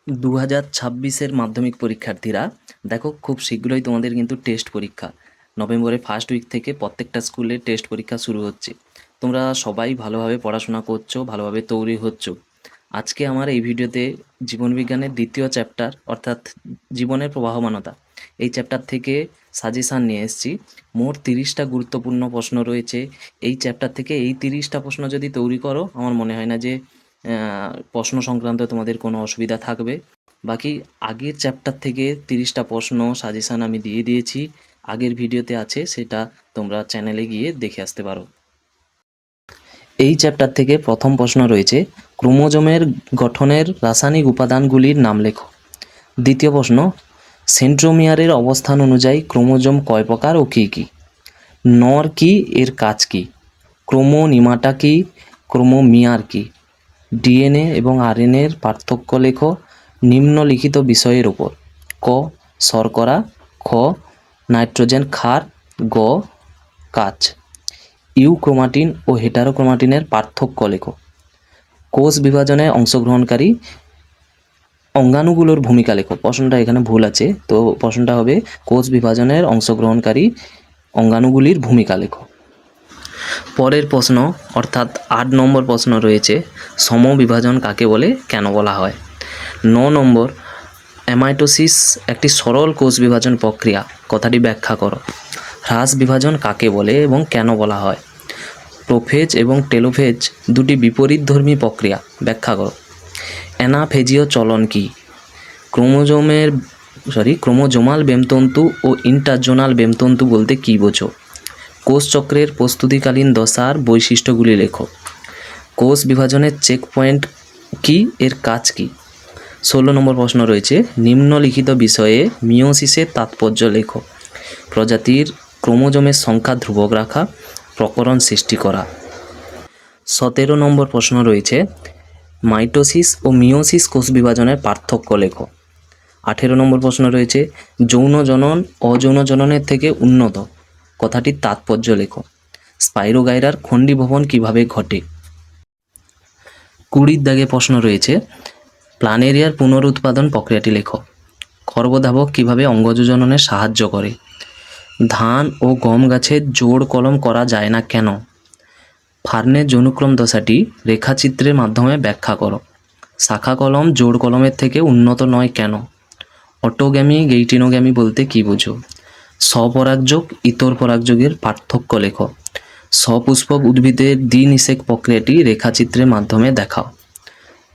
2026-এর মাধ্যমিক পরীক্ষার্থীরা দেখো, খুব শীঘ্রই তোমাদের কিন্তু টেস্ট পরীক্ষা। নভেম্বরের ফার্স্ট উইক থেকে প্রত্যেকটা স্কুলে টেস্ট পরীক্ষা শুরু হচ্ছে। তোমরা সবাই ভালোভাবে পড়াশোনা করছো, ভালোভাবে তৈরি হচ্ছ। আজকে আমার এই ভিডিওতে জীবনবিজ্ঞানের দ্বিতীয় চ্যাপ্টার অর্থাৎ জীবনের প্রবাহমানতা, এই চ্যাপ্টার থেকে সাজেশান নিয়ে এসেছি। মোট 30টা গুরুত্বপূর্ণ প্রশ্ন রয়েছে এই চ্যাপ্টার থেকে। এই 30টা প্রশ্ন যদি তৈরি করো, আমার মনে হয় না যে প্রশ্ন সংক্রান্ত তোমাদের কোনো অসুবিধা থাকবে। বাকি আগের চ্যাপ্টার থেকে 30টা প্রশ্ন সাজেশান আমি দিয়ে দিয়েছি, আগের ভিডিওতে আছে, সেটা তোমরা চ্যানেলে গিয়ে দেখে আসতে পারো। এই চ্যাপ্টার থেকে প্রথম প্রশ্ন রয়েছে, ক্রোমোজোমের গঠনের রাসায়নিক উপাদানগুলির নাম লেখো। দ্বিতীয় প্রশ্ন, সেন্ট্রোমিয়ারের অবস্থান অনুযায়ী ক্রোমোজোম কয় প্রকার ও কী কী? নর কি, এর কাজ কী? ক্রোমোনিমাটা কি, ক্রোমোমিয়ার কি? ডিএনএ এবং আরএনএর পার্থক্য লেখো নিম্নলিখিত বিষয়ের উপর। ক, শর্করা। খ, নাইট্রোজেন ক্ষার। গ, কাচ। ইউক্রোমাটিন ও হেটারোক্রোমাটিনের পার্থক্য লেখো। কোষ বিভাজনে অংশগ্রহণকারী অঙ্গাণুগুলোর ভূমিকা লেখো। প্রশ্নটা এখানে ভুল আছে, তো প্রশ্নটা হবে কোষ বিভাজনের অংশগ্রহণকারী অঙ্গাণুগুলির ভূমিকা লেখো। পরের প্রশ্ন অর্থাৎ 8 নম্বর প্রশ্ন রয়েছে, সমবিভাজন কাকে বলে, কেন বলা হয়? 9 নম্বর, অ্যামাইটোসিস একটি সরল কোষ বিভাজন প্রক্রিয়া, কথাটি ব্যাখ্যা করো। হ্রাস বিভাজন কাকে বলে এবং কেন বলা হয়? প্রোফেজ এবং টেলোফেজ দুটি বিপরীতধর্মী প্রক্রিয়া, ব্যাখ্যা করো। অ্যানাফেজীয় চলন কি? ক্রোমোজোমাল বেমতন্তু ও ইন্টারজোনাল বেমতন্তু বলতে কী বোঝো? কোষচক্রের প্রস্তুতিকালীন দশার বৈশিষ্ট্যগুলি লেখো। কোষ বিভাজনের চেক পয়েন্ট কি, এর কাজ কি? 16 নম্বর প্রশ্ন রয়েছে, নিম্নলিখিত বিষয়ে মিওসিসের তাৎপর্য লেখো। প্রজাতির ক্রোমোজোমের সংখ্যা ধ্রুবক রাখা, প্রকরণ সৃষ্টি করা। 17 নম্বর প্রশ্ন রয়েছে, মাইটোসিস ও মিওসিস কোষ বিভাজনের পার্থক্য লেখো। 18 নম্বর প্রশ্ন রয়েছে, যৌন জনন অযৌন জননের থেকে উন্নত, কথাটির তাৎপর্য লেখো। স্পাইরোগাইরার খণ্ডীভবন কিভাবে ঘটে? 20 দাগে প্রশ্ন রয়েছে, প্ল্যানেরিয়ার পুনরুৎপাদন প্রক্রিয়াটি লেখো। খর্বধাবক কিভাবে অঙ্গজ জননে সাহায্য করে? ধান ও গম গাছের জোড় কলম করা যায় না কেন? ফার্নের যৌনক্রম দশাটি রেখাচিত্রের মাধ্যমে ব্যাখ্যা করো। শাখা কলম জোড় কলমের থেকে উন্নত নয় কেন? অটোগ্যামি গেইটিনোগ্যামি বলতে কী বোঝো? স্বপরাগযোগ ইতর পরাগযোগের পার্থক্য লেখো। সপুষ্পক উদ্ভিদের দ্বিনিষেক প্রক্রিয়াটি রেখাচিত্রের মাধ্যমে দেখাও।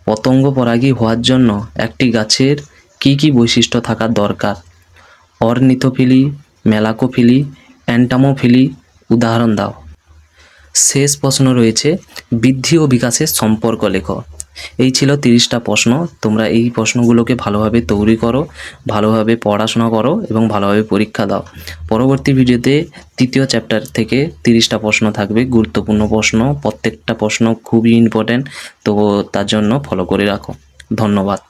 পতঙ্গ পরাগী হওয়ার জন্য একটি গাছের কি কি বৈশিষ্ট্য থাকা দরকার? অর্নিথোফিলি, মেলাকোফিলি, অ্যান্টামোফিলি, উদাহরণ দাও। শেষ প্রশ্ন রয়েছে, বৃদ্ধি ও বিকাশের সম্পর্ক লেখো। এই ছিল 30টা প্রশ্ন। তোমরা এই প্রশ্নগুলোকে ভালোভাবে তৈরি করো, ভালোভাবে পড়াশোনা করো এবং ভালোভাবে পরীক্ষা দাও। পরবর্তী ভিডিওতে তৃতীয় চ্যাপ্টার থেকে 30টা প্রশ্ন থাকবে, গুরুত্বপূর্ণ প্রশ্ন, প্রত্যেকটা প্রশ্ন খুবই ইম্পর্ট্যান্ট, তো তার জন্য ফলো করে রাখো। ধন্যবাদ।